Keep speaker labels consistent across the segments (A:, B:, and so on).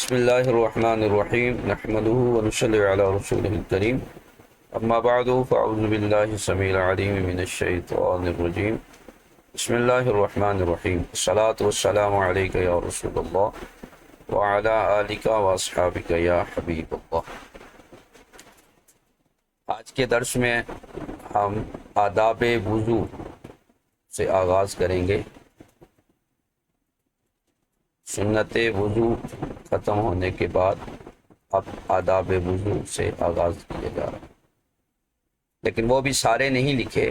A: بسم اللہ الرحمن الرحیم نحمده ونصلی علی رسوله الکریم اما بعد فاعوذ باللہ السمیع العلیم من الشیطان الرجیم بسم اللہ الرحمن الرحیم الصلاة والسلام علیک یا رسول اللہ وعلی آلک واصحابک یا حبیب اللہ۔ آج کے درس میں ہم آداب وضو سے آغاز کریں گے۔ سنت وضو ختم ہونے کے بعد اب آداب وضو سے آغاز کیا جا رہا ہے، لیکن وہ بھی سارے نہیں لکھے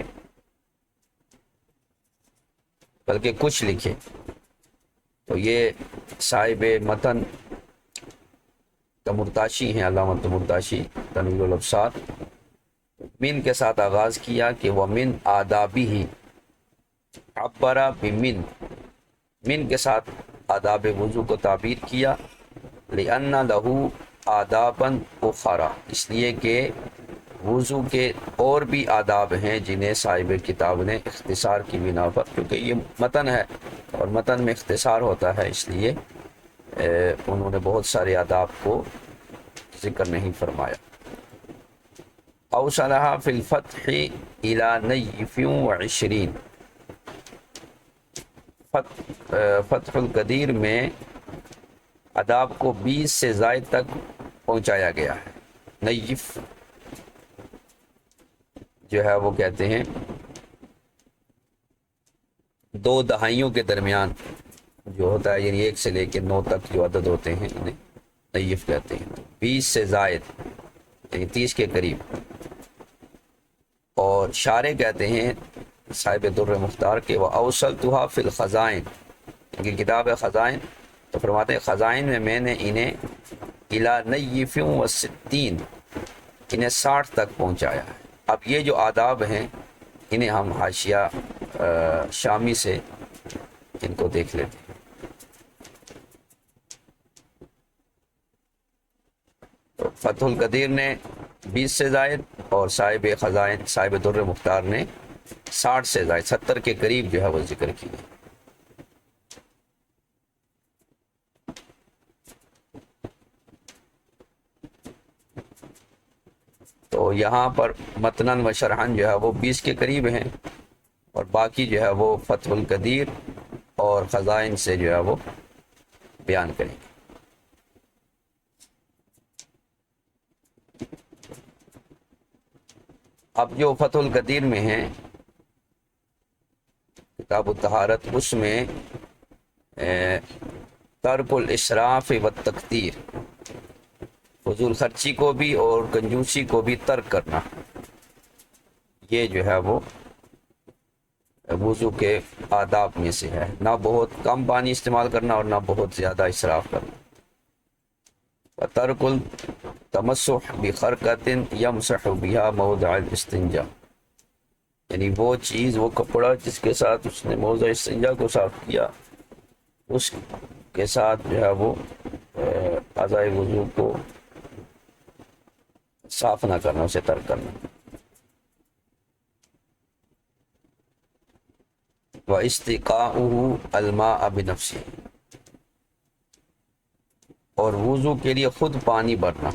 A: بلکہ کچھ لکھے۔ تو یہ صاحب متن تمرتاشی ہیں، علامہ تمرتاشی تنویر الابصار، من کے ساتھ آغاز کیا کہ وَمِنْ آدابِهِ عبر بمن، من کے ساتھ آداب وضو کو تعبیر کیا، لِأَنَّ لَهُ آدابًا أُخَرَى، اس لیے کہ وضو کے اور بھی آداب ہیں جنہیں صاحب کتاب نے اختصار کی بنا پر، کیونکہ یہ متن ہے اور متن میں اختصار ہوتا ہے، اس لیے انہوں نے بہت سارے آداب کو ذکر نہیں فرمایا۔ أَوْصَلَهَا فِي الْفَتْحِ إِلَى نَيِّفٍ وَعِشْرِينَ، فتح القدیر میں آداب کو 20 سے زائد تک پہنچایا گیا ہے۔ نیف جو ہے وہ کہتے ہیں 2 دہائیوں کے درمیان جو ہوتا ہے، یعنی 1 سے لے کے 9 تک جو عدد ہوتے ہیں انہیں نیف کہتے ہیں۔ 20 سے زائد یعنی 30 کے قریب۔ اور شارح کہتے ہیں صاحب در مختار کے وَأَوْصَلْتُهَا فِي الْخَزَائِن، ان کی کتاب ہے خزائن، تو فرماتے ہیں خزائن میں میں نے انہیں إِلَى نَيِّفٍ وَسِتِّينَ، انہیں 60 تک پہنچایا ہے۔ اب یہ جو آداب ہیں انہیں ہم حاشیہ شامی سے ان کو دیکھ لیتے ہیں۔ تو فتح القدیر نے 20 سے زائد اور صاحب خزائن صاحب در مختار نے 60 سے زائد 70 کے قریب جو ہے وہ ذکر کی ہے۔ تو یہاں پر متنن و شرحن جو ہے وہ 20 کے قریب ہیں، اور باقی جو ہے وہ فتح القدیر اور خزائن سے جو ہے وہ بیان کریں گے۔ اب جو فتح القدیر میں ہیں کتاب الطہارت، اس میں ترک الاسراف والتکثیر، فضول خرچی کو بھی اور کنجوسی کو بھی ترک کرنا، یہ جو ہے وہ وضو کے آداب میں سے ہے۔ نہ بہت کم پانی استعمال کرنا اور نہ بہت زیادہ اسراف کرنا۔ وَتَرْكُ التَّمَسُّحِ بِخَرْقَةٍ يَمْسَحُ بِهَا مَوْضِعَ الْإِسْتِنْجَاء، یعنی وہ چیز، وہ کپڑا جس کے ساتھ اس نے موضع استنجا کو صاف کیا، اس کے ساتھ جو ہے وہ اعضائے وضو کو صاف نہ کرنا، اسے ترک کرنا۔ وَإِسْتِقَاؤُهُ الْمَاءَ بِنَفْسِهِ، اور وضو کے لیے خود پانی بھرنا،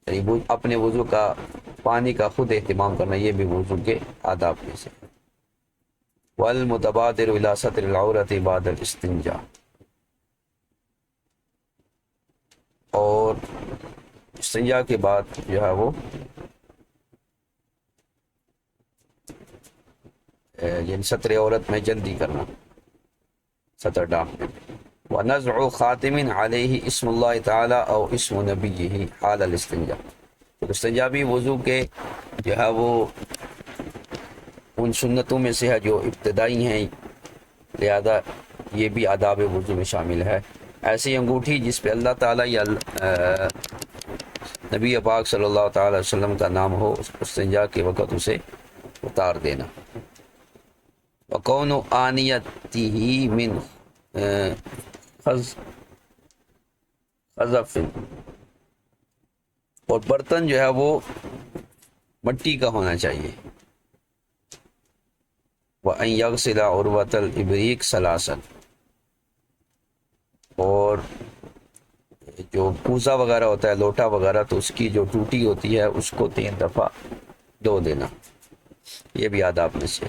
A: یعنی اپنے وضو کا پانی کا خود اہتمام کرنا، یہ بھی وضو کے آداب میں سے۔ وَالْمُتَبَادِرُ إِلَى سَتْرِ الْعَوْرَةِ بَعْدَ الْإِسْتِنْجَاءِ، اور استنجا کے بعد جو ہے وہ یعنی سطر عورت میں جلدی کرنا، سطر ڈانپنے میں۔ وَنَزْعُ خَاتِمٍ عَلَيْهِ اسم اللہ تعالی او اسم نبیہ حال الاستنجا، استنجا بھی وضو کے جو ہے وہ ان سنتوں میں سے ہے جو ابتدائی ہیں، لہذا یہ بھی آداب وضو میں شامل ہے۔ ایسی انگوٹھی جس پہ اللہ تعالیٰ یا نبی پاک صلی اللہ تعالی علیہ وسلم کا نام ہو، استنجا کے وقت اسے اتار دینا۔ وَكَوْنُ آنِيَتِهِ مِنْ خزف، اور برتن جو ہے وہ مٹی کا ہونا چاہیے۔ وَأَنْ يَغْسِلَ عُرْوَةَ الْإِبْرِيقِ ثَلَاثًا، اور جو کوزہ وغیرہ ہوتا ہے لوٹا وغیرہ تو اس کی جو ٹوٹی ہوتی ہے اس کو 3 دفعہ دھو دینا، یہ بھی آداب میں سے۔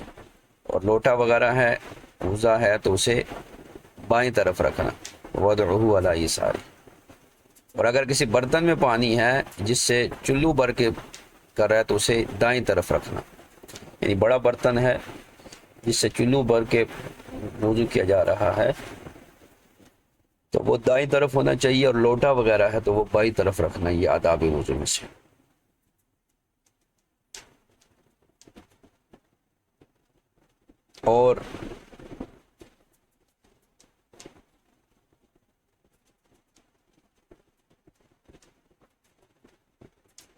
A: اور لوٹا وغیرہ ہے کوزہ ہے تو اسے بائیں طرف رکھنا، وضعہ علی یساری۔ اور اگر کسی برتن میں پانی ہے جس سے چلو بھر کے کر رہا ہے تو اسے دائیں طرف رکھنا، یعنی بڑا برتن ہے جس سے چلو بھر کے وضو کیا جا رہا ہے تو وہ دائیں طرف ہونا چاہیے، اور لوٹا وغیرہ ہے تو وہ بائیں طرف رکھنا، یہ آداب وضو میں سے۔ اور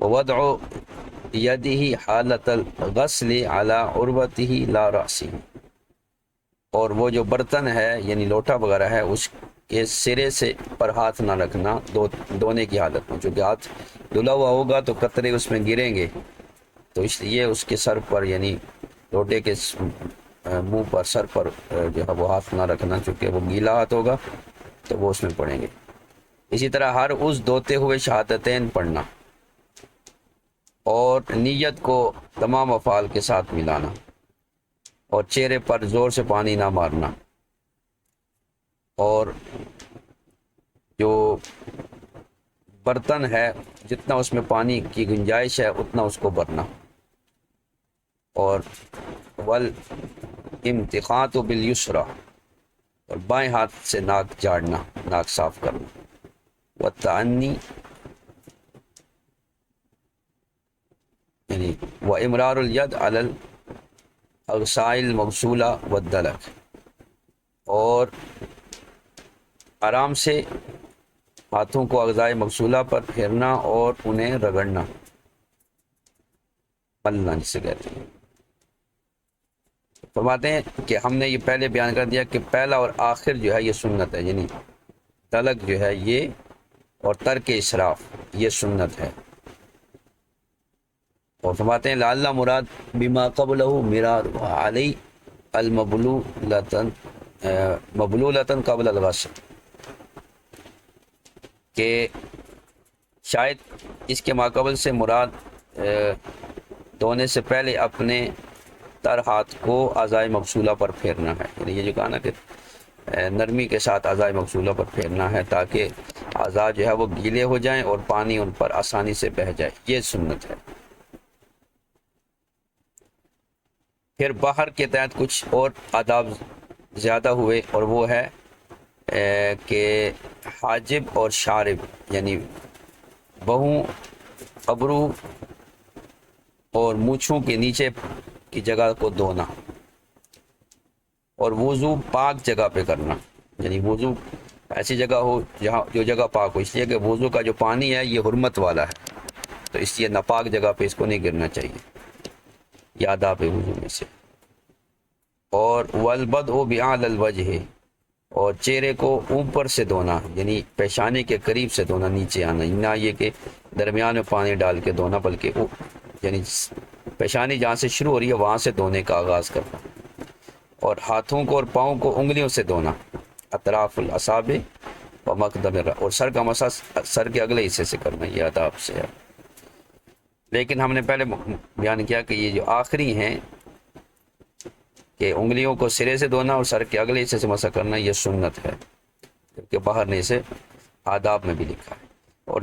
A: وضع یدہ حالت الغسل علی عروتہ لا رأسہ، اور وہ جو برتن ہے یعنی لوٹا وغیرہ ہے اس کے سرے سے پر ہاتھ نہ رکھنا دھونے کی حالت میں، چونکہ ہاتھ دھلا ہوا ہوگا تو قطرے اس میں گریں گے، تو اس لیے اس کے سر پر یعنی لوٹے کے منہ پر سر پر جو ہے وہ ہاتھ نہ رکھنا، چونکہ وہ گیلا ہاتھ ہوگا تو وہ اس میں پڑیں گے۔ اسی طرح ہر عضو دھوتے ہوئے شہادتین پڑھنا، اور نیت کو تمام افعال کے ساتھ ملانا، اور چہرے پر زور سے پانی نہ مارنا، اور جو برتن ہے جتنا اس میں پانی کی گنجائش ہے اتنا اس کو بھرنا، اور والامتخاط بالیسری، اور بائیں ہاتھ سے ناک جاڑنا، ناک صاف کرنا، والتعنی یعنی وامرار الید علی الاغصاء المغسولہ والدلک، اور آرام سے ہاتھوں کو اغذائے مغسولہ پر پھیرنا اور انہیں رگڑنا، ملنا جسے کہتے ہیں۔ فرماتے ہیں کہ ہم نے یہ پہلے بیان کر دیا کہ پہلا اور آخر جو ہے یہ سنت ہے، یعنی دلک جو ہے یہ، اور ترک اسراف یہ سنت ہے۔ اور فرماتے ہیں لعل مراد بما قبلہ مراد علی مبلولتن قبل الغسل، کہ شاید اس کے ماقبل سے مراد دھونے سے پہلے اپنے تر ہاتھ کو اعضائے مغسولہ پر پھیرنا ہے، یعنی یہ جو کہا نا کہ نرمی کے ساتھ اعضائے مغسولہ پر پھیرنا ہے تاکہ اعضاء جو ہے وہ گیلے ہو جائیں اور پانی ان پر آسانی سے بہہ جائے، یہ سنت ہے۔ پھر باہر کے تحت کچھ اور آداب زیادہ ہوئے، اور وہ ہے کہ حاجب اور شارب یعنی بہوں، ابرو اور مونچھوں کے نیچے کی جگہ کو دھونا، اور وضو پاک جگہ پہ کرنا، یعنی وضو ایسی جگہ ہو جہاں جو جگہ پاک ہو، اس لیے کہ وضو کا جو پانی ہے یہ حرمت والا ہے تو اس لیے ناپاک جگہ پہ اس کو نہیں گرنا چاہیے، یہ آداب وضو میں سے۔ اور والبدء بأعلی الوجہ، اور چہرے کو اوپر سے دھونا، یعنی پیشانی کے قریب سے دھونا، نیچے آنا، نہ یہ کہ درمیان میں پانی ڈال کے دھونا، بلکہ یعنی پیشانی جہاں سے شروع ہو رہی ہے وہاں سے دھونے کا آغاز کرنا، اور ہاتھوں کو اور پاؤں کو انگلیوں سے دھونا، اطراف الاصابع و مقدم الرأس، اور سر کا مسح سر کے اگلے حصے سے کرنا، یہ آداب سے ہے۔ لیکن ہم نے پہلے بیان کیا کہ یہ جو آخری ہیں کہ انگلیوں کو سرے سے دھونا اور سر کے اگلے حصے سے مسح کرنا، یہ سنت ہے، جبکہ باہر نے اسے آداب میں بھی لکھا ہے۔ اور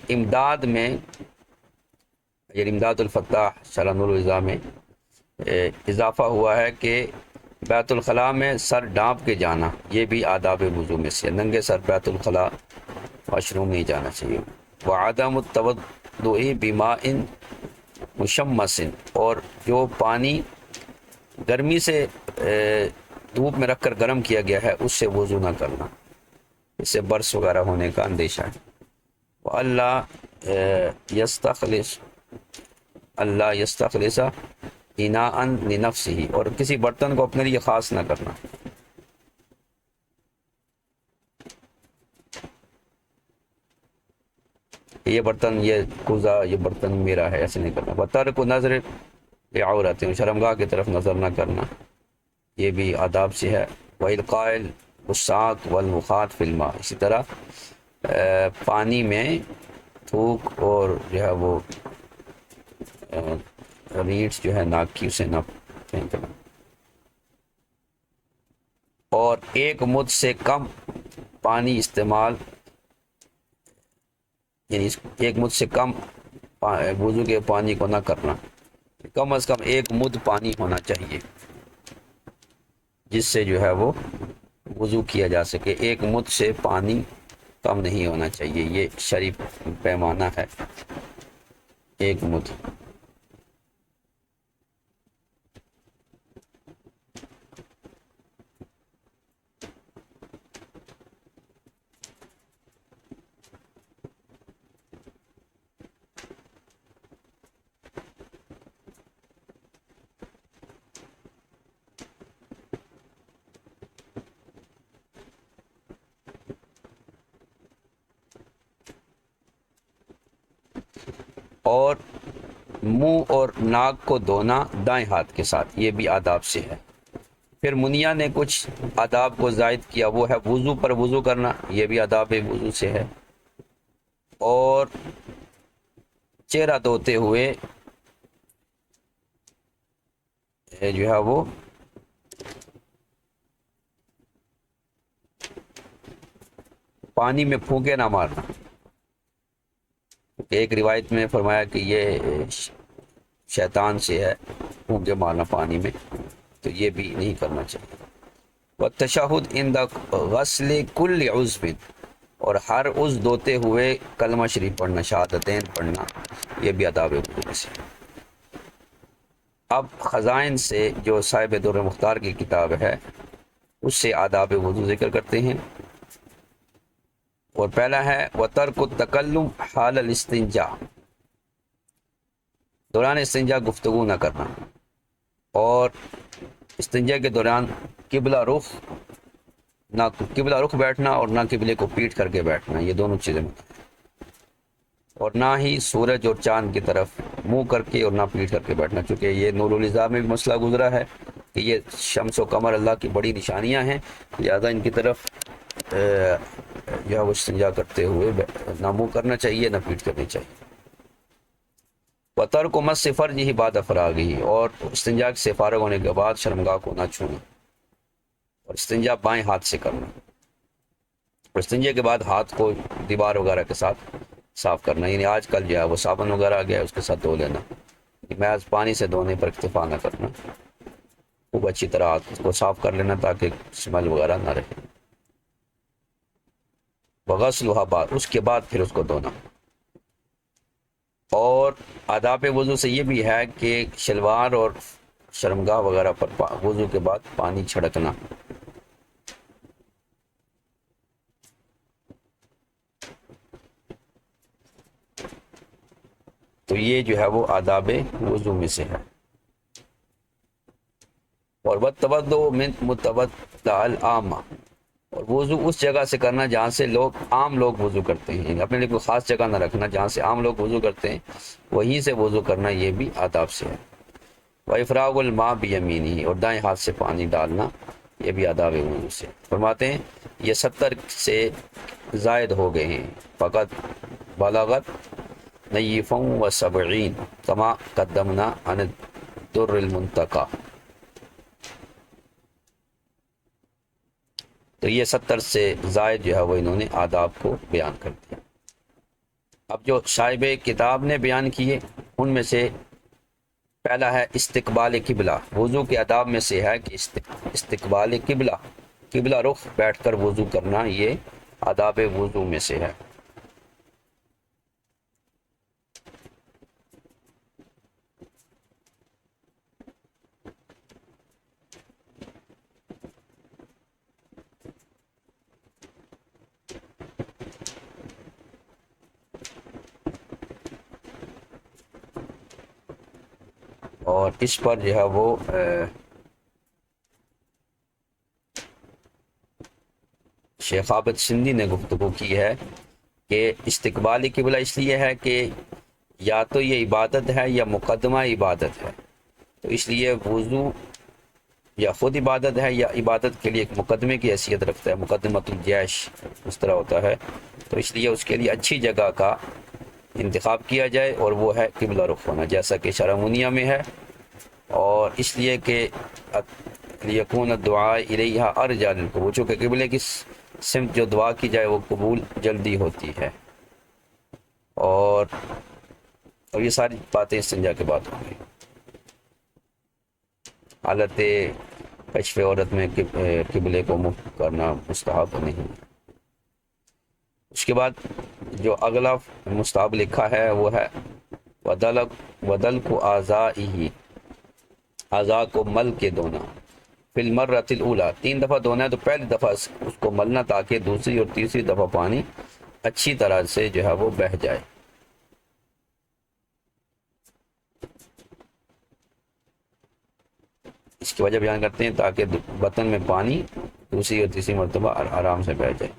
A: امداد میں یہ امداد الفتاح شرح نور الرضا میں اضافہ ہوا ہے کہ بیت الخلاء میں سر ڈانپ کے جانا، یہ بھی آداب وضو میں سے، ننگے سر بیت الخلاء واش روم نہیں جانا چاہیے۔ وعدم التوضؤ بماء مشمس، اور جو پانی گرمی سے دھوپ میں رکھ کر گرم کیا گیا ہے اس سے وضو نہ کرنا، اس سے برس وغیرہ ہونے کا اندیشہ ہے۔ اللہ یستخلص اناء لنفسہ، اور کسی برتن کو اپنے لیے خاص نہ کرنا۔ یہ برتن، یہ کوزہ، یہ برتن میرا ہے، ایسے نہیں کرنا۔ وترک نظر عورت، شرمگاہ کی طرف نظر نہ کرنا، یہ بھی آداب سے ہے۔ وإلقاء الساق والمخاط فی الماء، اسی طرح پانی میں تھوک اور جو ہے وہ ریٹس جو ہے ناک کی اسے نہ پھینکنا، اور ایک مد سے کم پانی استعمال، یعنی ایک مد سے کم وضو کے پانی کو نہ کرنا، کم از کم ایک مد پانی ہونا چاہیے جس سے جو ہے وہ وضو کیا جا سکے۔ ایک مد سے پانی کم نہیں ہونا چاہیے، یہ شرعی پیمانہ ہے، ایک مد۔ اور منہ اور ناک کو دھونا دائیں ہاتھ کے ساتھ، یہ بھی آداب سے ہے۔ پھر منیا نے کچھ آداب کو زائد کیا، وہ ہے وضو پر وضو کرنا، یہ بھی آداب وضو سے ہے، اور چہرہ دھوتے ہوئے جو ہے وہ پانی میں پھونکے نہ مارنا۔ ایک روایت میں فرمایا کہ یہ شیطان سے ہے پھونکے مارنا پانی میں، تو یہ بھی نہیں کرنا چاہیے۔ والتشہد عند غسل کل عضو، اور ہر عضو دھوتے ہوئے کلمہ شریف پڑھنا، شہادتین پڑھنا، یہ بھی آداب وضو میں سے۔ اب خزائن سے جو صاحب در مختار کی کتاب ہے اس سے آداب وضو ذکر کرتے ہیں، اور پہلا ہے وترک التکلم حال الاستنجا، دوران استنجا گفتگو نہ کرنا، اور استنجا کے دوران قبلہ رخ، نہ قبلہ رخ بیٹھنا اور نہ قبلے کو پیٹ کر کے بیٹھنا، یہ دونوں چیزیں مت، اور نہ ہی سورج اور چاند کی طرف منہ کر کے اور نہ پیٹ کر کے بیٹھنا، چونکہ یہ نور الازام میں بھی مسئلہ گزرا ہے کہ یہ شمس و قمر اللہ کی بڑی نشانیاں ہیں، لہذا ان کی طرف جو ہے وہ استنجا کرتے ہوئے نہ منہ کرنا چاہیے نہ پیٹ کرنی چاہیے۔ وترک مس فرجہ بعد فراغہ، اور استنجا سے فارغ ہونے کے بعد شرمگاہ کو نہ چھونا، اور استنجا بائیں ہاتھ سے کرنا، اور استنجا کے بعد ہاتھ کو دیوار وغیرہ کے ساتھ صاف کرنا، یعنی آج کل جو ہے وہ صابن وغیرہ آ گیا ہے اس کے ساتھ دھو لینا، محض پانی سے دھونے پر اکتفا نہ کرنا، خوب اچھی طرح ہاتھ کو صاف کر لینا تاکہ اسمیل وغیرہ نہ رہے۔ وغسلھا بعد، اس کے بعد پھر اس کو دھونا۔ اور آداب وضو سے یہ بھی ہے کہ شلوار اور شرمگاہ وغیرہ پر وضو کے بعد پانی چھڑکنا۔ تو یہ جو ہے وہ آداب وضو میں سے ہے۔ اور والتوضؤ من متوضع العامہ، اور وضو اس جگہ سے کرنا جہاں سے عام لوگ وضو کرتے ہیں، یعنی اپنے لیے کوئی خاص جگہ نہ رکھنا، جہاں سے عام لوگ وضو کرتے ہیں وہیں سے وضو کرنا، یہ بھی آداب سے ہے۔ وافراغ الماء بیمینہ، اور دائیں ہاتھ سے پانی ڈالنا، یہ بھی آداب وضو سے۔ فرماتے ہیں یہ 70 سے زائد ہو گئے ہیں، فقط بلغت نیف و 70 کما قدمنا عن الدر المنتقی، تو یہ 70 سے زائد جو ہے وہ انہوں نے آداب کو بیان کر دیا۔ اب جو صاحب کتاب نے بیان کیے ان میں سے پہلا ہے استقبال قبلہ، وضو کے آداب میں سے ہے کہ استقبال قبلہ، قبلہ رخ بیٹھ کر وضو کرنا، یہ آداب وضو میں سے ہے۔ اور اس پر جو ہے وہ شیخ عابد سندھی نے گفتگو کی ہے کہ استقبال قبلہ اس لیے ہے کہ یا تو یہ عبادت ہے یا مقدمہ عبادت ہے، تو اس لیے وضو یا خود عبادت ہے یا عبادت کے لیے ایک مقدمے کی حیثیت رکھتا ہے، مقدمۃ الجیش اس طرح ہوتا ہے، تو اس لیے اس کے لیے اچھی جگہ کا انتخاب کیا جائے، اور وہ ہے قبلہ رخ ہونا، جیسا کہ شرعونیہ میں ہے، اور اس لیے کہ لیکون الدعاء الیہا ارجا للقبول، چونکہ قبلے کی سمت جو دعا کی جائے وہ قبول جلدی ہوتی ہے، اور یہ ساری باتیں استنجا کے بعد ہوں گی۔ حالت کشف عورت میں قبلے کو مخ کرنا مستحب نہیں۔ اس کے بعد جو اگلا مستحب لکھا ہے وہ ہے ودل کو اعضائہ، اعضاء کو مل کے دھونا، فی المرۃ الاولی، 3 دفعہ دھونا ہے تو پہلی دفعہ اس کو ملنا تاکہ دوسری اور تیسری دفعہ پانی اچھی طرح سے جو ہے وہ بہہ جائے۔ اس کی وجہ بیان کرتے ہیں تاکہ بطن میں پانی دوسری اور تیسری مرتبہ آرام سے بہہ جائے،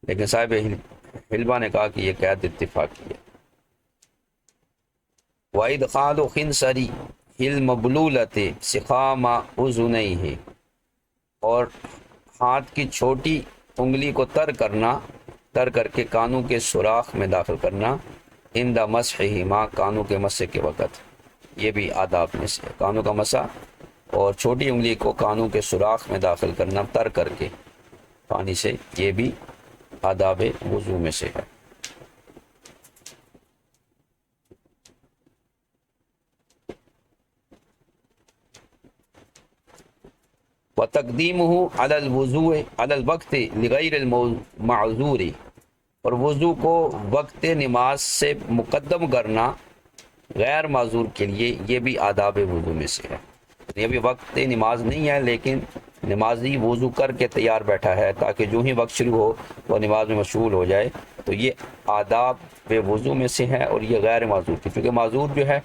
A: لیکن صاحب حلبہ نے کہا کہ یہ قید اتفاقی ہے۔ وَإِدْخَالُ خِنْصَرِ الْمَبْلُولَةِ سِخَامَ أُذُنَيْهِ، اور ہاتھ کی چھوٹی انگلی کو تر کر کے کانوں کے سوراخ میں داخل کرنا، عند مسحہما، کانوں کے مسح کے وقت، یہ بھی آداب میں سے ہے۔ کانوں کا مسح اور چھوٹی انگلی کو کانوں کے سوراخ میں داخل کرنا تر کر کے پانی سے، یہ بھی آداب وضو میں سے ہے۔ وَتَقْدِيمُهُ عَلَى الْوُضُوءِ عَلَى الْوَقْتِ لِغَيْرِ الْمَعْذُورِ، اور وضو کو وقت نماز سے مقدم کرنا غیر معذور کے لیے، یہ بھی آداب وضو میں سے ہے۔ یہ بھی وقت نماز نہیں ہے، لیکن نمازی وضو کر کے تیار بیٹھا ہے تاکہ جو ہی وقت شروع ہو وہ نماز میں مشغول ہو جائے، تو یہ آداب وضو میں سے ہے، اور یہ غیر معذور کی، کیونکہ معذور جو ہے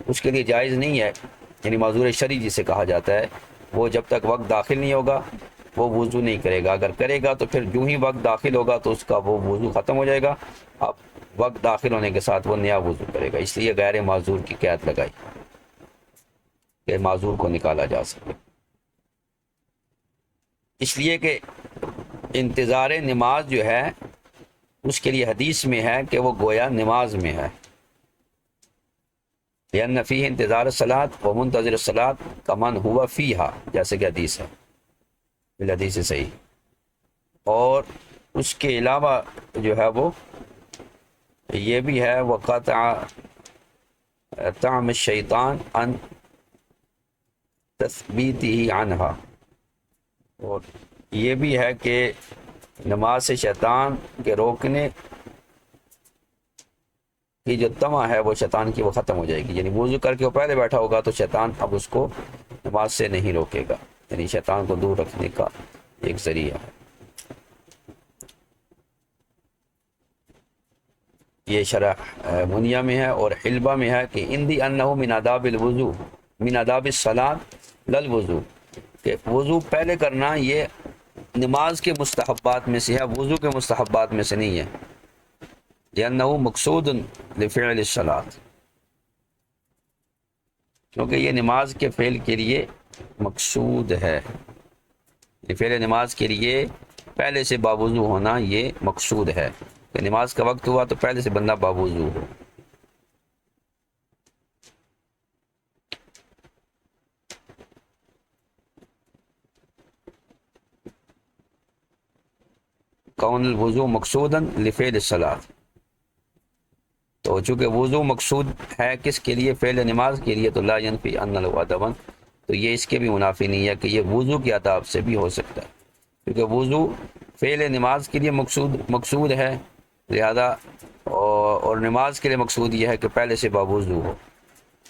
A: اس کے لیے جائز نہیں ہے، یعنی معذور شرعی جسے کہا جاتا ہے، وہ جب تک وقت داخل نہیں ہوگا وہ وضو نہیں کرے گا، اگر کرے گا تو پھر جو ہی وقت داخل ہوگا تو اس کا وہ وضو ختم ہو جائے گا، اب وقت داخل ہونے کے ساتھ وہ نیا وضو کرے گا، اس لیے غیر معذور کی قید لگائی کہ معذور کو نکالا جا سکے۔ اس لیے کہ انتظار نماز جو ہے اس کے لیے حدیث میں ہے کہ وہ گویا نماز میں ہے، لأن فیہ انتظار الصلاۃ و منتظر الصلاۃ کمن ہوا فیہا، جیسے کہ حدیث ہے، الحدیث صحیح۔ اور اس کے علاوہ جو ہے وہ یہ بھی ہے وقطع طعم الشیطان عن تثبیتہ عنہا، اور یہ بھی ہے کہ نماز سے شیطان کے روکنے کی جو طمع ہے وہ شیطان کی وہ ختم ہو جائے گی، یعنی وضو کر کے وہ پہلے بیٹھا ہوگا تو شیطان اب اس کو نماز سے نہیں روکے گا، یعنی شیطان کو دور رکھنے کا ایک ذریعہ ہے۔ یہ شرح منیہ میں ہے، اور حلبہ میں ہے کہ اندی انہ من آداب الوضو من آداب الصلاۃ للوضو، کہ وضو پہلے کرنا یہ نماز کے مستحبات میں سے ہے، وضو کے مستحبات میں سے نہیں ہے، لأنہ مقصود لفعل الصلاۃ، کیونکہ یہ نماز کے فعل کے لیے مقصود ہے، فعل نماز کے لیے پہلے سے باوضو ہونا یہ مقصود ہے، کہ نماز کا وقت ہوا تو پہلے سے بندہ باوضو ہو۔ کون الوضو مقصودا لفعل الصلاۃ، تو چونکہ وضو مقصود ہے کس کے لیے؟ فعل نماز کے لیے، تو لا ينفی ان له ادبا، تو یہ اس کے بھی منافی نہیں ہے کہ یہ وضو کے آداب سے بھی ہو سکتا ہے، کیونکہ وضو فعل نماز کے لیے مقصود ہے، لہذا اور نماز کے لیے مقصود یہ ہے کہ پہلے سے باوضو ہو،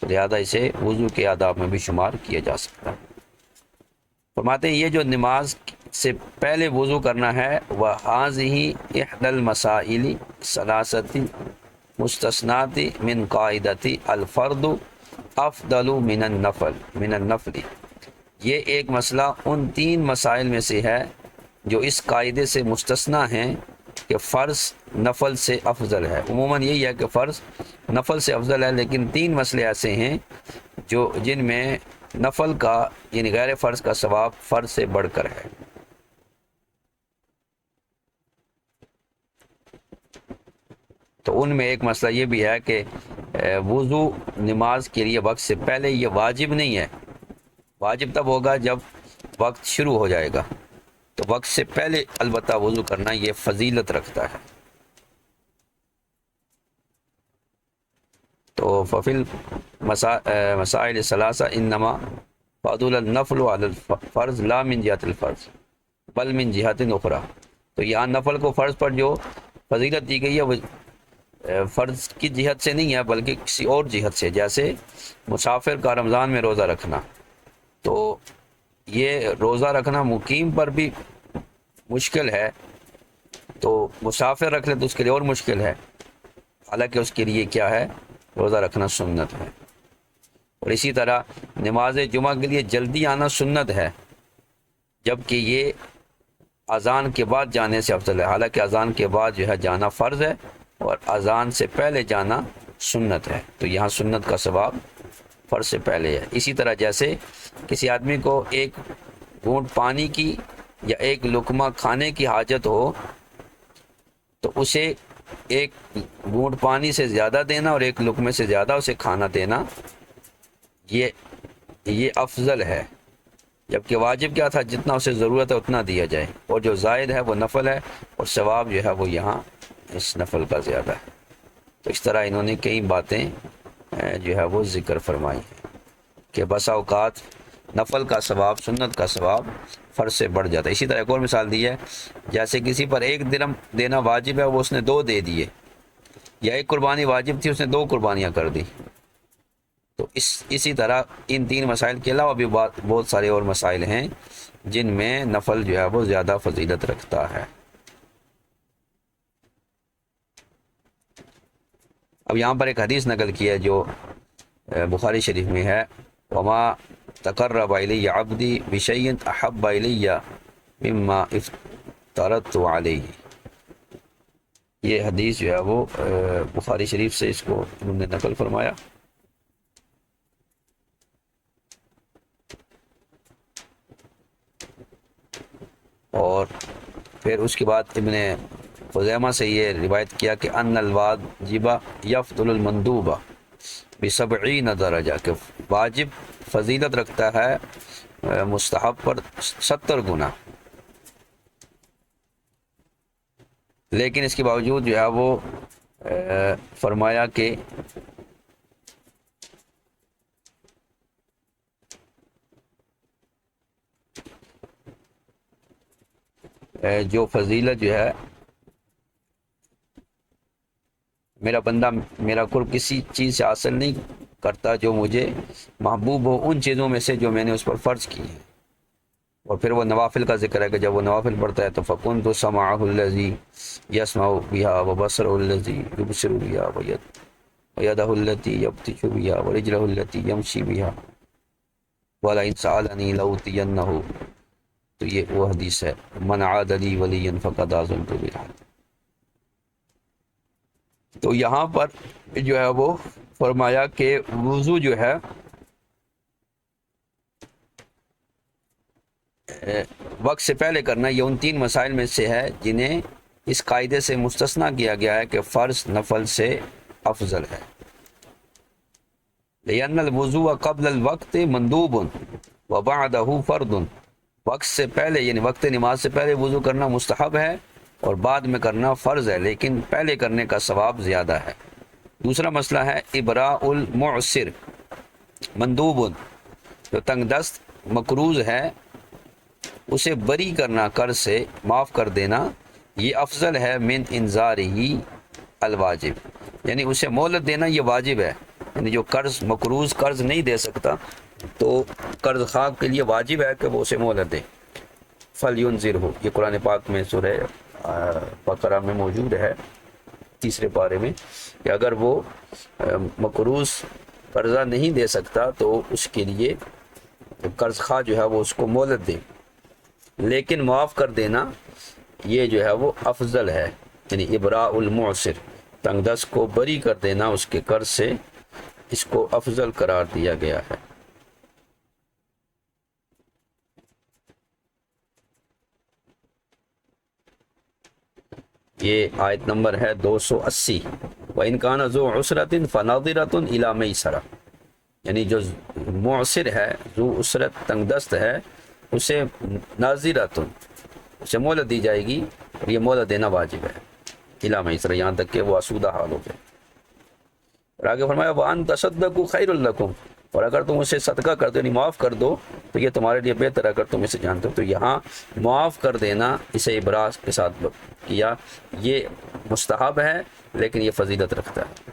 A: لہذا اسے وضو کے آداب میں بھی شمار کیا جا سکتا ہے۔ فرماتے ہیں یہ جو نماز سے پہلے وضو کرنا ہے، وَهَذِهِ إِحْدَى الْمَسَائِلِ الثَّلَاثَةِ مُسْتَثْنَاةِ مِنْ قَاعِدَةِ الْفَرْضُ أَفْضَلُ مِنَ النَّفْلِ، یہ ایک مسئلہ ان 3 مسائل میں سے ہے جو اس قاعدے سے مستثنا ہیں کہ فرض نفل سے افضل ہے۔ عموماً یہی ہے کہ فرض نفل سے افضل ہے، لیکن 3 مسئلے ایسے ہیں جن میں نفل کا یعنی غیر فرض کا ثواب فرض سے بڑھ کر ہے۔ تو ان میں ایک مسئلہ یہ بھی ہے کہ وضو نماز کے لیے وقت سے پہلے یہ واجب نہیں ہے، واجب تب ہوگا جب وقت شروع ہو جائے گا، تو وقت سے پہلے البتہ وضو کرنا یہ فضیلت رکھتا ہے۔ تو ففل مسائل ثلاثہ انما فضل النفل علی الفرض لا من جہت الفرض بل من جہت اخرى۔ تو یہاں نفل کو فرض پر جو فضیلت دی گئی ہے وہ فرض کی جہت سے نہیں ہے بلکہ کسی اور جہت سے، جیسے مسافر کا رمضان میں روزہ رکھنا، تو یہ روزہ رکھنا مقیم پر بھی مشکل ہے، تو مسافر رکھ لے تو اس کے لیے اور مشکل ہے، حالانکہ اس کے لیے کیا ہے، روزہ رکھنا سنت ہے۔ اور اسی طرح نماز جمعہ کے لیے جلدی آنا سنت ہے، جبکہ یہ اذان کے بعد جانے سے افضل ہے، حالانکہ اذان کے بعد جو ہے جانا فرض ہے اور اذان سے پہلے جانا سنت ہے، تو یہاں سنت کا ثواب فرض سے پہلے ہے۔ اسی طرح جیسے کسی آدمی کو ایک گھونٹ پانی کی یا ایک لقمہ کھانے کی حاجت ہو تو اسے ایک گھونٹ پانی سے زیادہ دینا اور ایک لقمے سے زیادہ اسے کھانا دینا یہ افضل ہے، جبکہ واجب کیا تھا، جتنا اسے ضرورت ہے اتنا دیا جائے، اور جو زائد ہے وہ نفل ہے اور ثواب جو ہے وہ یہاں اس نفل کا زیادہ ہے۔ تو اس طرح انہوں نے کئی باتیں جو ہے وہ ذکر فرمائی ہیں کہ بسا اوقات نفل کا ثواب سنت کا ثواب فرض سے بڑھ جاتا ہے۔ اسی طرح ایک اور مثال دی ہے، جیسے کسی پر 1 درہم دینا واجب ہے وہ اس نے 2 دے دیے، یا ایک قربانی واجب تھی اس نے 2 قربانیاں کر دی۔ تو اسی طرح ان 3 مسائل کے علاوہ بھی بہت سارے اور مسائل ہیں جن میں نفل جو ہے وہ زیادہ فضیلت رکھتا ہے۔ اب یہاں پر ایک حدیث نقل کی ہے جو بخاری شریف میں ہے، وما تقرب الی عبدی بشیء احب الی مما افترضت علیہ۔ یہ حدیث جو ہے وہ بخاری شریف سے اس کو انہوں نے نقل فرمایا۔ اور پھر اس کے بعد ابن خزیمہ سے یہ روایت کیا کہ ان الواجب یفضل المندوب ب70 درجہ، کہ واجب فضیلت رکھتا ہے مستحب پر 70 گنا، لیکن اس کے باوجود جو ہے وہ فرمایا کہ جو فضیلت جو ہے میرا بندہ میرا قرب کسی چیز سے حاصل نہیں کرتا جو مجھے محبوب ہو ان چیزوں میں سے جو میں نے اس پر فرض کی ہیں۔ اور پھر وہ نوافل کا ذکر ہے کہ جب وہ نوافل پڑھتا ہے تو فَكُنْتُ سَمْعَهُ الَّذِي يَسْمَعُ بِهَا وَبَصَرَهُ الَّذِي يُبْصِرُ بِهَا وَيَدَهُ الَّتِي يَبْطِشُ بِهَا وَرِجْلَهُ الَّتِي يَمْشِي بِهَا وَلَئِنْ سَأَلَنِي لَأُوتِيَنَّهُ۔ تو یہ وہ حدیث ہے، من عاد لي وليا فقد آذنته بالحرب۔ تو یہاں پر جو ہے وہ فرمایا کہ وضو جو ہے وقت سے پہلے کرنا یہ ان 3 مسائل میں سے ہے جنہیں اس قاعدے سے مستثنیٰ کیا گیا ہے کہ فرض نفل سے افضل ہے۔ لأن الوضوء قبل الوقت مندوب وبعده فرض، وقت سے پہلے یعنی وقت نماز سے پہلے وضو کرنا مستحب ہے اور بعد میں کرنا فرض ہے، لیکن پہلے کرنے کا ثواب زیادہ ہے۔ دوسرا مسئلہ ہے ابراء المعسر مندوب، جو تنگ دست مقروض ہے اسے بری کرنا، قرض سے معاف کر دینا، یہ افضل ہے من انذارہ الواجب، یعنی اسے مہلت دینا یہ واجب ہے، یعنی جو قرض مقروض قرض نہیں دے سکتا تو قرض خواہ کے لیے واجب ہے کہ وہ اسے مہلت دے۔ فَلْيُنذِرْهُ، یہ قرآن پاک میں سورہ بقرہ میں موجود ہے 3 پارے میں، کہ اگر وہ مقروض قرضہ نہیں دے سکتا تو اس کے لیے قرض خواہ جو ہے وہ اس کو مہلت دے، لیکن معاف کر دینا یہ جو ہے وہ افضل ہے، یعنی ابراء المعسر تنگ دست کو بری کر دینا اس کے قرض سے، اس کو افضل قرار دیا گیا ہے۔ یہ آیت نمبر ہے 280۔ وَإِنْ كَانَ ذُو عُسْرَةٍ فَنَظِرَةٌ إِلَىٰ مَيْسَرَةٍ، یعنی جو معسر ہے، ذو عسرت تنگ دست ہے، اسے ناظرۃ، اسے مہلت دی جائے گی، اور یہ مہلت دینا واجب ہے اِلیٰ میسرہ، یہاں تک کہ وہ آسودہ حال ہو جائے۔ اور آگے فرمایا وَأَن تَصَدَّقُوا خَيْرٌ لَكُمْ، اور اگر تم اسے صدقہ کر دو یعنی معاف کر دو تو یہ تمہارے لیے بہتر ہے اگر تم اسے جانتے ہو۔ تو یہاں معاف کر دینا اسے ابراز کے ساتھ کیا، یہ مستحب ہے لیکن یہ فضیلت رکھتا ہے۔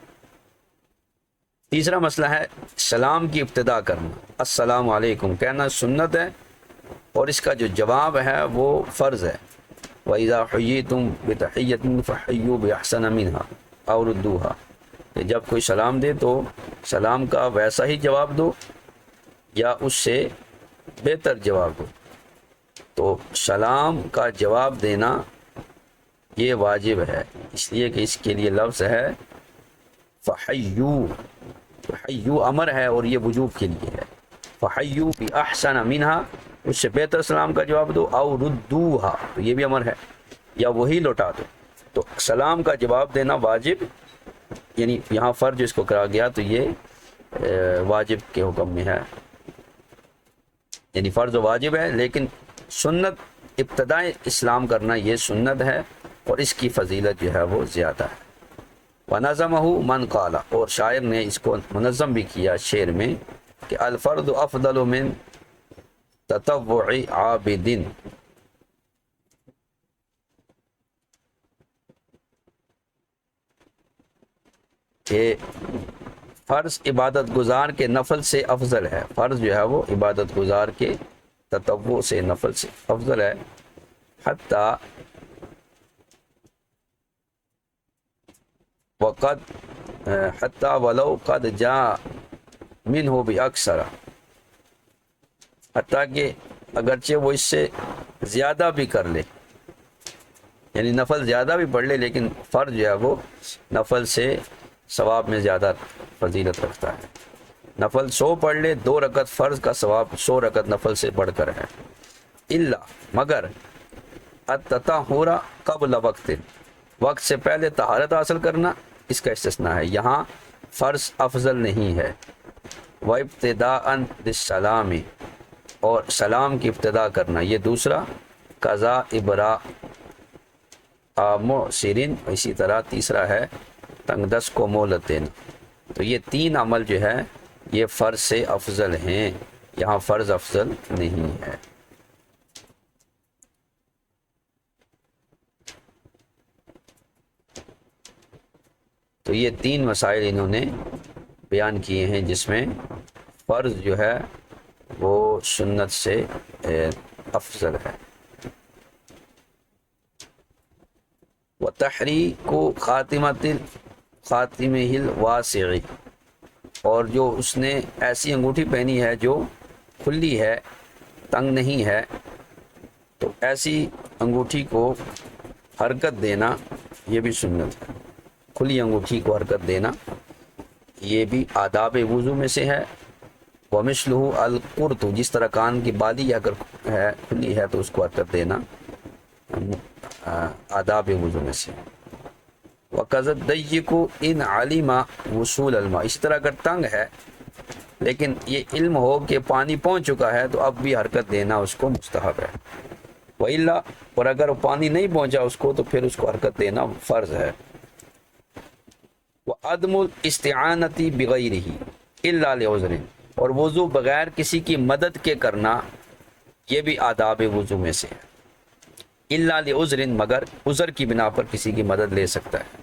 A: تیسرا مسئلہ ہے سلام کی ابتدا کرنا، السلام علیکم کہنا سنت ہے، اور اس کا جو جواب ہے وہ فرض ہے۔ وَإِذَا حُيِّيتُم بِتَحِيَّةٍ فَحَيُّوا بِأَحْسَنَ مِنْهَا أَوْ رُدُّوهَا، کہ جب کوئی سلام دے تو سلام کا ویسا ہی جواب دو یا اس سے بہتر جواب دو۔ تو سلام کا جواب دینا یہ واجب ہے، اس لیے کہ اس کے لیے لفظ ہے فحیو، فحیو امر ہے اور یہ وجوب کے لیے ہے۔ فحیو بِأَحْسَنَ مِنْهَا، اس سے بہتر سلام کا جواب دو، او ردوہا تو یہ بھی امر ہے، یا وہی لوٹا دو۔ تو سلام کا جواب دینا واجب، یعنی یہاں فرض اس کو کرا گیا تو یہ واجب کے حکم میں ہے، یعنی فرض و واجب ہے، لیکن سنت ابتدائے اسلام کرنا یہ سنت ہے اور اس کی فضیلت جو ہے وہ زیادہ ہے۔ وَنَظَمَهُ مَنْ قَالَ، اور شاعر نے اس کو منظم بھی کیا شعر میں کہ الفرد افضل من تطوع عابد، کہ فرض عبادت گزار کے نفل سے افضل ہے، فرض جو ہے وہ عبادت گزار کے تطوع سے نفل سے افضل ہے۔ حتیٰ ولو قد جاء منہ باکثر، حتیٰ کہ اگرچہ وہ اس سے زیادہ بھی کر لے، یعنی نفل زیادہ بھی پڑھ لے لیکن فرض جو ہے وہ نفل سے ثواب میں زیادہ فضیلت رکھتا ہے۔ نفل 100 پڑھ لے، 2 رکعت فرض کا ثواب 100 رکعت نفل سے بڑھ کر ہے۔ الا مگر التطہر قبل وقت، وقت سے پہلے طہارت حاصل کرنا اس کا استثناء ہے، یہاں فرض افضل نہیں ہے۔ وابتداء بالسلام، اور سلام کی ابتدا کرنا یہ دوسرا، قضاء ابراء معسرین، اسی طرح تیسرا ہے تنگ دست کو مہلت دینا۔ تو یہ 3 عمل جو ہے یہ فرض سے افضل ہیں، یہاں فرض افضل نہیں ہے۔ تو یہ 3 مسائل انہوں نے بیان کیے ہیں جس میں فرض جو ہے وہ سنت سے افضل ہے۔ وتحریک خاتمہ الواسع، اور جو اس نے ایسی انگوٹھی پہنی ہے جو کھلی ہے، تنگ نہیں ہے، تو ایسی انگوٹھی کو حرکت دینا یہ بھی سنت ہے۔ کھلی انگوٹھی کو حرکت دینا یہ بھی آداب وضو میں سے ہے۔ ومثلہ القرط، جس طرح کان کی بالی اگر ہے کھلی ہے تو اس کو حرکت دینا آداب وضو میں سے۔ وَقَذَ الضَّيِّقُ إِنْ عَلِمَ وصول الماء، اس طرح اگر تنگ ہے لیکن یہ علم ہو کہ پانی پہنچ چکا ہے تو اب بھی حرکت دینا اس کو مستحب ہے۔ وَإِلَّا، اور اگر پانی نہیں پہنچا اس کو تو پھر اس کو حرکت دینا فرض ہے۔ وَعَدْمُ الْإِسْتِعَانَةِ بِغَيْرِهِ إِلَّا لِعُذْرٍ، اور وضو بغیر کسی کی مدد کے کرنا یہ بھی آداب وضو میں سے ہے۔ الا لعذر، مگر عذر کی بنا پر کسی کی مدد لے سکتا ہے۔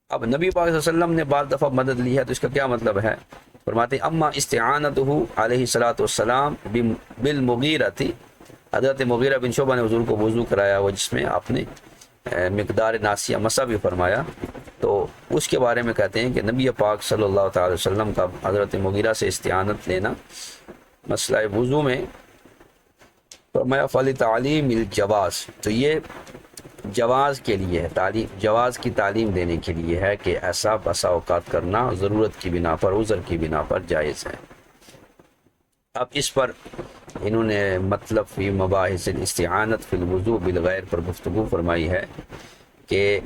A: اب نبی پاک صلی اللہ علیہ وسلم نے بعض دفعہ مدد لی ہے تو اس کا کیا مطلب ہے؟ فرماتے اما استعانتہ علیہ الصلوۃ والسلام بالمغیرۃ، حضرت مغیرہ بن شعبہ نے حضور کو وضو کرایا وہ جس میں آپ نے مقدار ناسیہ مسح بھی فرمایا، تو اس کے بارے میں کہتے ہیں کہ نبی پاک صلی اللہ تعالی وسلم کا حضرت مغیرہ سے استعانت لینا مسئلہ وضو میں فرمایا فلتعلیم الجواز، تو یہ جواز کے لیے ہے، تعلیم جواز کی تعلیم دینے کے لیے ہے کہ ایسا بسا اوقات کرنا ضرورت کی بنا پر، عذر کی بنا پر جائز ہے۔ اب اس پر انہوں نے مطلب فی مباحث الاستعانت فی الوضوء بالغیر پر گفتگو فرمائی ہے کہ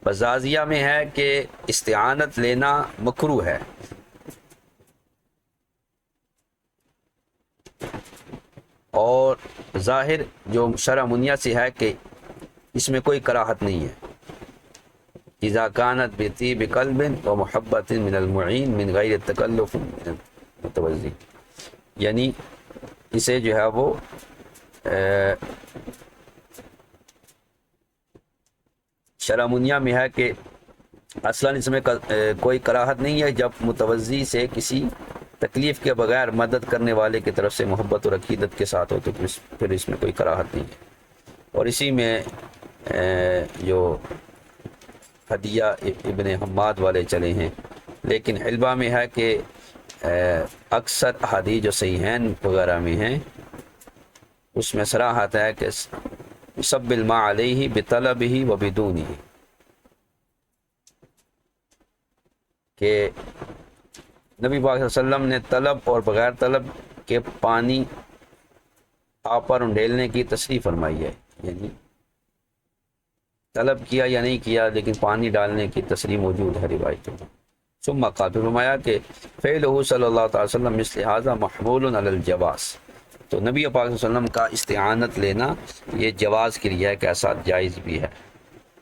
A: بزازیہ میں ہے کہ استعانت لینا مکروہ ہے، اور ظاہر جو شرع منیہ سے ہے کہ اس میں کوئی کراہت نہیں ہے۔ اذا كانت بطیب قلب و محبت من المعین من غیر تکلف من المتوزی، یعنی اسے جو ہے وہ شرع منیہ میں ہے کہ اصلاً اس میں کوئی کراہت نہیں ہے جب متوزی سے کسی تکلیف کے بغیر مدد کرنے والے کی طرف سے محبت اور عقیدت کے ساتھ ہو تو پھر اس میں کوئی کراہت نہیں ہے۔ اور اسی میں جو ہدیہ ابن حماد والے چلے ہیں، لیکن حلبہ میں ہے کہ اکثر احادیث جو صحیحین وغیرہ میں ہیں اس میں صراحت ہے کہ سب الماء علیہ بطلبہ و بدونہ، کہ نبی پاک صلی اللہ علیہ وسلم نے طلب اور بغیر طلب کے پانی آپ پر انڈیلنے کی تصریح فرمائی ہے، یعنی طلب کیا یا نہیں کیا لیکن پانی ڈالنے کی تصریح موجود ہے روایت میں۔ ثم قال، پھر فرمایا کہ فعلہ صلی اللہ تعالی وسلم مثل ھذا محمول علی الجواز، تو نبی پاک صلی اللہ علیہ وسلم کا استعانت لینا یہ جواز کے لیے ہے کہ ایسا جائز بھی ہے۔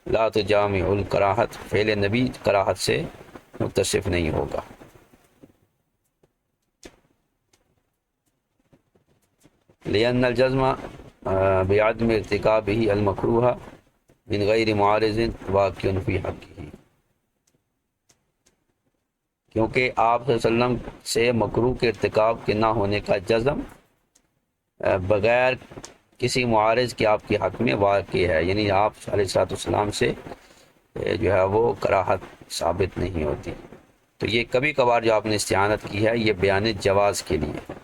A: لا تجامع الکراہت، فعل نبی کراہت سے متصف نہیں ہوگا۔ لأن الجزم بعدم ارتکابہ المکروہ من غیر معارض واقع فی حقہ، کیونکہ آپ صلی اللہ علیہ وسلم سے مکروہ کے ارتکاب کے نہ ہونے کا جزم بغیر کسی معارض کے آپ کے حق میں واقع ہے، یعنی آپ علیہ السلام سے جو ہے وہ کراہت ثابت نہیں ہوتی۔ تو یہ کبھی کبھار جو آپ نے استعانت کی ہے یہ بیان جواز کے لیے ہے،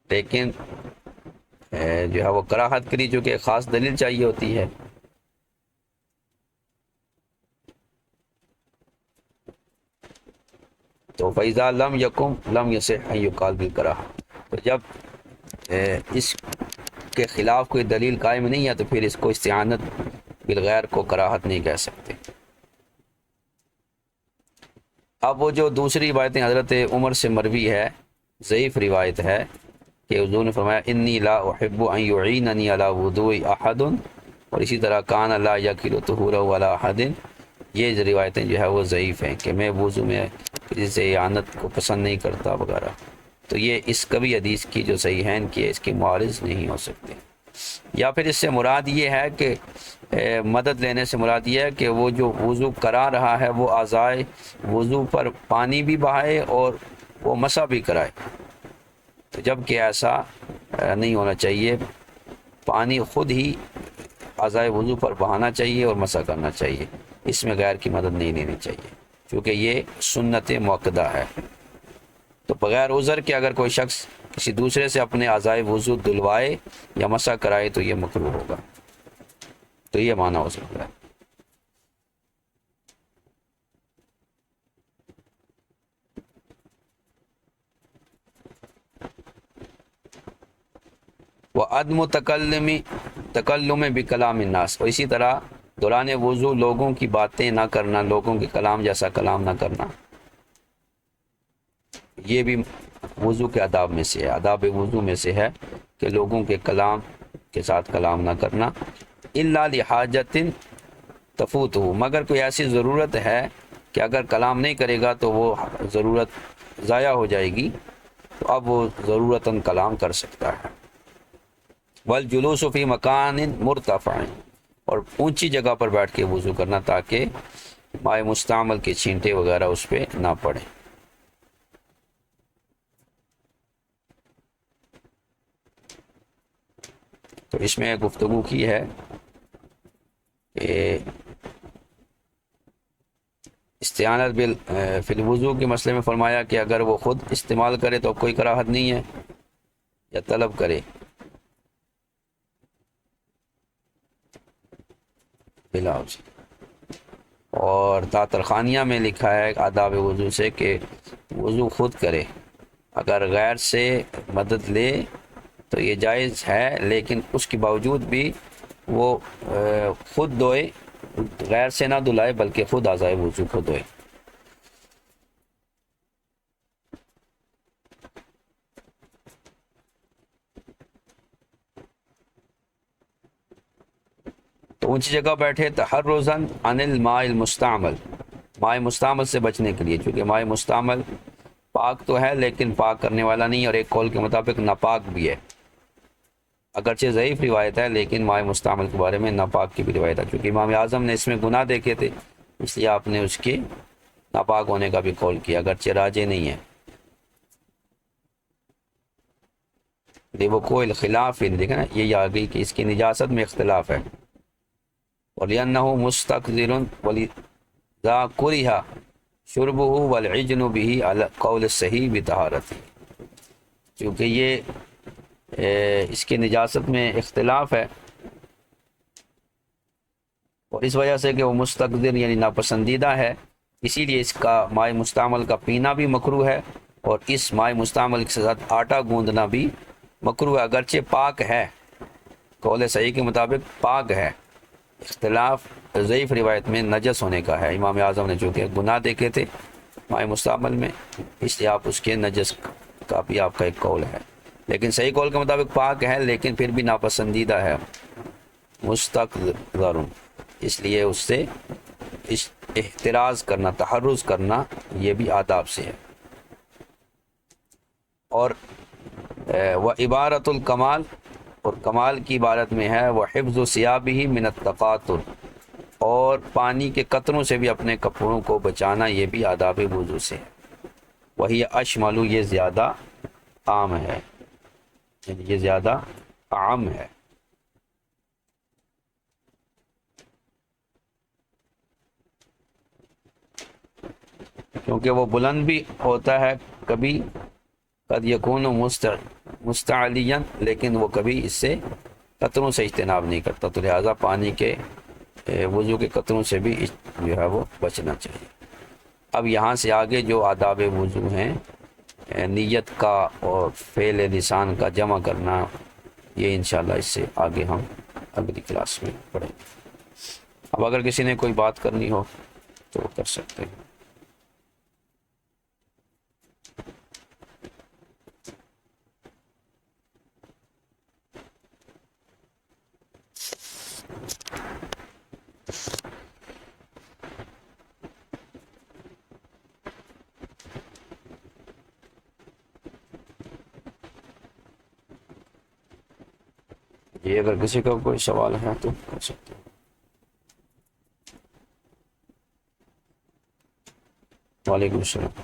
A: لیکن جو ہے وہ کراہت کے لیے جو کہ خاص دلیل چاہیے ہوتی ہے۔ تو فَإِذَا لَمْ يَكُمْ لَمْ يَصِحَّ أَن يُقَالَ بِالْكَرَاهَةِ، تو جب اس کے خلاف کوئی دلیل قائم نہیں ہے تو پھر اس کو استعانت بالغیر کو کراہت نہیں کہہ سکتے۔ اب وہ جو دوسری روایتیں حضرت عمر سے مروی ہے، ضعیف روایت ہے کہ حضور نے فرمایا انی لا احب ان یعیننی علی وضوء احد، اور اسی طرح کان لا یکل طہورہ علی احد، یہ روایتیں جو ہے وہ ضعیف ہیں کہ میں وضو میں کسی سے اعانت کو پسند نہیں کرتا وغیرہ، تو یہ اس کبھی حدیث کی جو صحیحین کی ہے اس کے معارض نہیں ہو سکتے۔ یا پھر اس سے مراد یہ ہے کہ مدد لینے سے مراد یہ ہے کہ وہ جو وضو کرا رہا ہے وہ اعضائے وضو پر پانی بھی بہائے اور وہ مسح بھی کرائے، تو جب کہ ایسا نہیں ہونا چاہیے، پانی خود ہی اعضائے وضو پر بہانا چاہیے اور مسح کرنا چاہیے، اس میں غیر کی مدد نہیں لینی چاہیے کیونکہ یہ سنت مؤکدہ ہے۔ تو بغیر عذر کے اگر کوئی شخص کسی دوسرے سے اپنے اعضائے وضو دلوائے یا مسح کرائے تو یہ مکروہ ہوگا، تو یہ معنی ہو سکتا ہے۔ وعدم تکلم بکلام الناس، اور اسی طرح دوران وضو لوگوں کی باتیں نہ کرنا، لوگوں کے کلام جیسا کلام نہ کرنا، یہ بھی وضو کے آداب میں سے ہے، آداب وضو میں سے ہے کہ لوگوں کے کلام کے ساتھ کلام نہ کرنا، الا لحاجت تفوت، مگر کوئی ایسی ضرورت ہے کہ اگر کلام نہیں کرے گا تو وہ ضرورت ضائع ہو جائے گی، تو اب وہ ضرورتاً کلام کر سکتا ہے۔ والجلوس فی مکان مرتفع، اور اونچی جگہ پر بیٹھ کے وضو کرنا تاکہ مائع مستعمل کے چھینٹے وغیرہ اس پہ نہ پڑیں۔ تو اس میں گفتگو کی ہے کہ استعانت فی الوضو کے مسئلے میں فرمایا کہ اگر وہ خود استعمال کرے تو کوئی کراہت نہیں ہے، یا طلب کرے بلا اسے۔ اور تاترخانیہ میں لکھا ہے آداب وضو سے کہ وضو خود کرے، اگر غیر سے مدد لے تو یہ جائز ہے، لیکن اس کے باوجود بھی وہ خود دھوئے، غیر سے نہ دھلائے بلکہ خود اعضائے وضو کو دھوئے۔ تو اونچی جگہ بیٹھے تحرزاً عن الماء المستعمل، مائع مستعمل سے بچنے کے لیے، چونکہ مائع مستعمل پاک تو ہے لیکن پاک کرنے والا نہیں، اور ایک قول کے مطابق ناپاک بھی ہے، اگرچہ ضعیف روایت ہے لیکن مائع مستعمل کے بارے میں ناپاک کی بھی روایت ہے، چونکہ امام اعظم نے اس میں گناہ دیکھے تھے اس لیے آپ نے اس کے ناپاک ہونے کا بھی قول کیا، اگرچہ راجح نہیں ہے۔ لِوُقُوعِ الخلاف، دیکھیں نا یہ آ گئی کہ اس کی نجاست میں اختلاف ہے، وَلِأَنَّهُ مُسْتَقْذِرٌ وَلِذَا كُرِهَ شُرْبُهُ وَالْعِجْنُ بِهِ عَلَى الْقَوْلِ الصَّحِيحِ بِطَهَارَتِهِ، چونکہ یہ اس کی نجاست میں اختلاف ہے، اور اس وجہ سے کہ وہ مستقذر یعنی ناپسندیدہ ہے، اسی لیے اس کا مائع مستعمل کا پینا بھی مکروہ ہے، اور اس مائع مستعمل کے ساتھ آٹا گوندنا بھی مکروہ ہے، اگرچہ پاک ہے، قول صحیح کے مطابق پاک ہے، اختلاف ضعیف روایت میں نجس ہونے کا ہے۔ امام اعظم نے چونکہ گناہ دیکھے تھے مائع مستعمل میں، اس لیے آپ اس کے نجس کا بھی آپ کا ایک قول ہے، لیکن صحیح قول کے مطابق پاک ہے لیکن پھر بھی ناپسندیدہ ہے، مستقذر، اس لیے اس سے احتراز کرنا، تحرز کرنا یہ بھی آداب سے ہے۔ اور وہ عبارت الکمال، اور کمال کی عبارت میں ہے وہ حفظ ثیابہ من التقاطر، اور پانی کے قطروں سے بھی اپنے کپڑوں کو بچانا، یہ بھی آداب وضو سے ہے۔ وہی اشمل، یہ زیادہ عام ہے، یعنی یہ زیادہ عام ہے۔ کیونکہ وہ بلند بھی ہوتا ہے، کبھی قد یکون مستعلیاً، لیکن وہ کبھی اس سے قطروں سے اجتناب نہیں کرتا، تو لہٰذا پانی کے وضو کے قطروں سے بھی جو ہے وہ بچنا چاہیے۔ اب یہاں سے آگے جو آداب وضو ہیں، نیت کا اور فعل لسان کا جمع کرنا، یہ انشاءاللہ اس سے آگے ہم اگلی کلاس میں پڑھیں گے۔ اب اگر کسی نے کوئی بات کرنی ہو تو وہ کر سکتے ہیں۔ یہ اگر کسی کا کوئی سوال ہے تو کر سکتے ہیں۔ وعلیکم السلام۔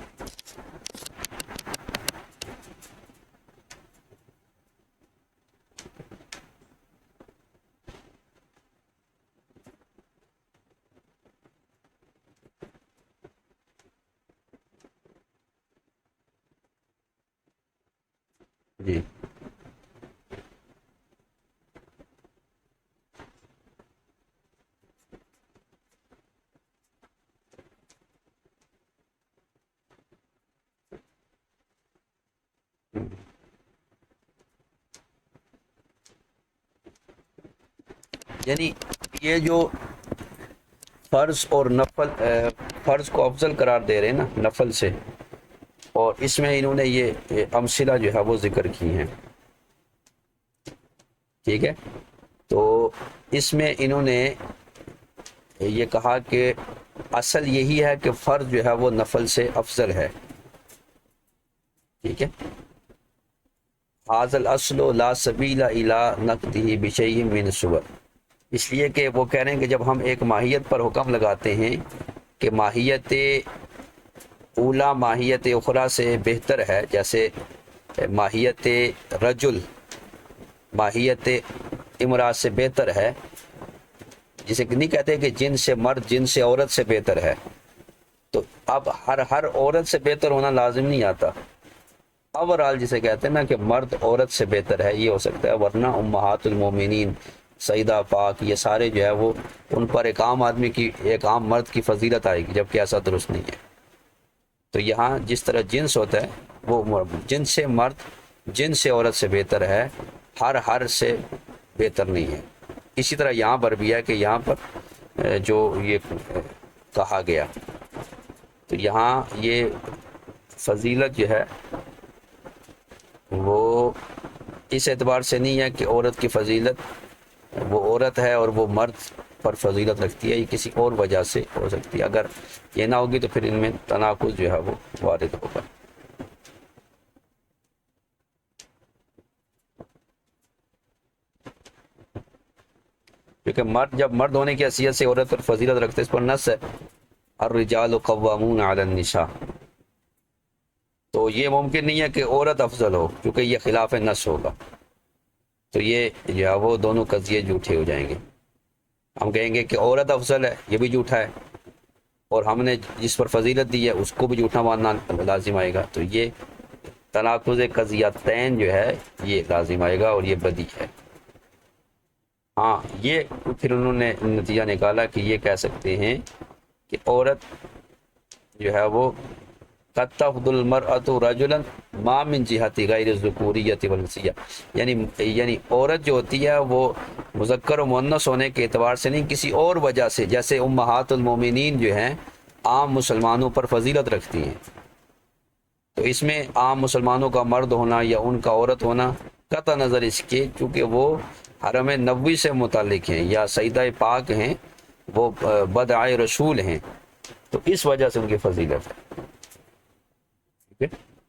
A: جی یعنی یہ جو فرض اور نفل، فرض کو افضل قرار دے رہے ہیں نا نفل سے، اور اس میں انہوں نے یہ امثلہ جو ہے وہ ذکر کی ہیں، ٹھیک ہے، تو اس میں انہوں نے یہ کہا کہ اصل یہی ہے کہ فرض جو ہے وہ نفل سے افضل ہے، ٹھیک ہے، ھذا الاصل لا سبیل الی نقضہ بشیء من الصور، اس لیے کہ وہ کہہ رہے ہیں کہ جب ہم ایک ماہیت پر حکم لگاتے ہیں کہ ماہیت اولا ماہیت اخرى سے بہتر ہے، جیسے ماہیت رجل ماہیت امرأة سے بہتر ہے، جسے نہیں کہتے کہ جن سے مرد جن سے عورت سے بہتر ہے، تو اب ہر عورت سے بہتر ہونا لازم نہیں آتا، اوورال جسے کہتے ہیں نا کہ مرد عورت سے بہتر ہے، یہ ہو سکتا ہے، ورنہ امہات المومنین، سیدہ پاک، یہ سارے جو ہے وہ ان پر ایک عام آدمی کی، ایک عام مرد کی فضیلت آئے گی، جبکہ ایسا درست نہیں ہے۔ تو یہاں جس طرح جنس ہوتا ہے وہ جنس سے مرد جن سے عورت سے بہتر ہے، ہر سے بہتر نہیں ہے۔ اسی طرح یہاں پر بھی ہے کہ یہاں پر جو یہ کہا گیا، تو یہاں یہ فضیلت جو ہے وہ اس اعتبار سے نہیں ہے کہ عورت کی فضیلت، وہ عورت ہے اور وہ مرد پر فضیلت رکھتی ہے، یہ کسی اور وجہ سے ہو سکتی ہے۔ اگر یہ نہ ہوگی تو پھر ان میں تناقض جو ہے وہ وارد ہوگا۔ کیونکہ مرد جب مرد ہونے کی حیثیت سے عورت پر فضیلت رکھتے، اس پر نص ہے الرجال قوامون علی النساء، تو یہ ممکن نہیں ہے کہ عورت افضل ہو، کیونکہ یہ خلاف نص ہوگا، تو یہ جو ہے وہ دونوں قضیے جھوٹے ہو جائیں گے۔ ہم کہیں گے کہ عورت افضل ہے، یہ بھی جھوٹا ہے، اور ہم نے جس پر فضیلت دی ہے اس کو بھی جھوٹا ماننا لازم آئے گا، تو یہ تناقض قضیتین جو ہے یہ لازم آئے گا، اور یہ بدی ہے۔ ہاں، یہ پھر انہوں نے نتیجہ نکالا کہ یہ کہہ سکتے ہیں کہ عورت جو ہے وہ قد تفضل المرأة رجلا ما من جہت غیر الذکوریۃ والانثیہ، یعنی عورت جو ہوتی ہے وہ مذکر و مؤنث ہونے کے اعتبار سے نہیں، کسی اور وجہ سے، جیسے امہات المومنین جو ہیں عام مسلمانوں پر فضیلت رکھتی ہیں، تو اس میں عام مسلمانوں کا مرد ہونا یا ان کا عورت ہونا قطع نظر اس کے، چونکہ وہ حرم نبوی سے متعلق ہیں یا سیدہ پاک ہیں، وہ بدعائے رسول ہیں، تو اس وجہ سے ان کی فضیلت ہے۔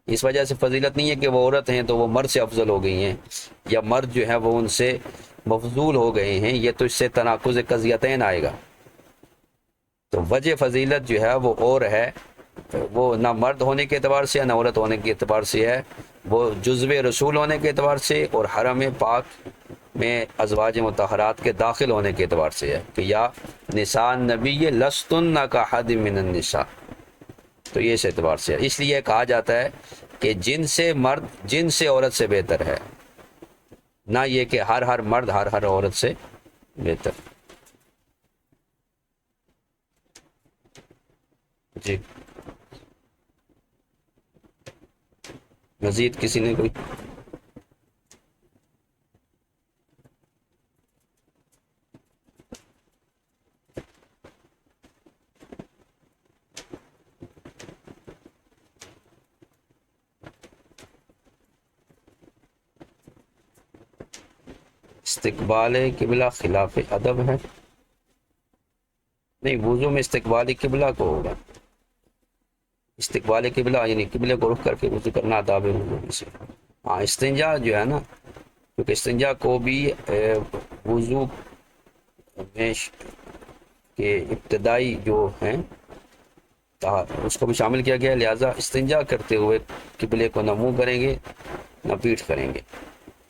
A: اس وجہ سے فضیلت نہیں ہے کہ وہ عورت ہیں تو وہ مرد سے افضل ہو گئی ہیں، یا مرد جو ہے وہ ان سے مفضول ہو گئے ہیں، یہ تو اس سے تناقض قضیتین آئے گا۔ تو وجہ فضیلت جو ہے وہ اور ہے، وہ نہ مرد ہونے کے اعتبار سے نہ عورت ہونے کے اعتبار سے ہے، وہ جزو رسول ہونے کے اعتبار سے اور حرم پاک میں ازواج مطہرات کے داخل ہونے کے اعتبار سے ہے کہ یا نساء نبی لستن کاحد من النساء، تو یہ اس اعتبار سے ہے۔ اس لیے کہا جاتا ہے کہ جن سے مرد جن سے عورت سے بہتر ہے، نہ یہ کہ ہر مرد ہر عورت سے بہتر۔ جی، مزید کسی نے کوئی؟ استقبال قبلہ خلاف ادب ہے؟ نہیں، وضو میں استقبال قبلہ کو ہوگا، استقبال قبلہ یعنی قبلے کو رخ کر کے وضو کرنا آداب وضو میں سے۔ ہاں، استنجا جو ہے نا، کیونکہ استنجا کو بھی وضو میں کے ابتدائی جو ہیں اس کو بھی شامل کیا گیا، لہٰذا استنجا کرتے ہوئے قبلے کو نہ منہ کریں گے نہ پیٹھ کریں گے،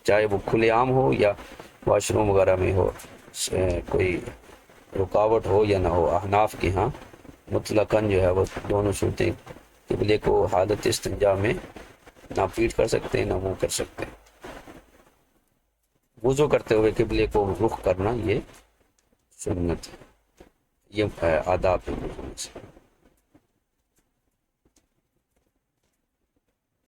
A: چاہے وہ کھلے عام ہو یا واش روم وغیرہ میں ہو، کوئی رکاوٹ ہو یا نہ ہو۔ احناف کے ہاں مطلقاً جو ہے وہ دونوں صورتیں قبلے کو حالت استنجا میں نہ پیٹھ کر سکتے ہیں نہ منہ کر سکتے ہیں۔ وضو کرتے ہوئے قبلے کو رخ کرنا یہ سنت ہے، یہ آداب ہے وضو میں سے۔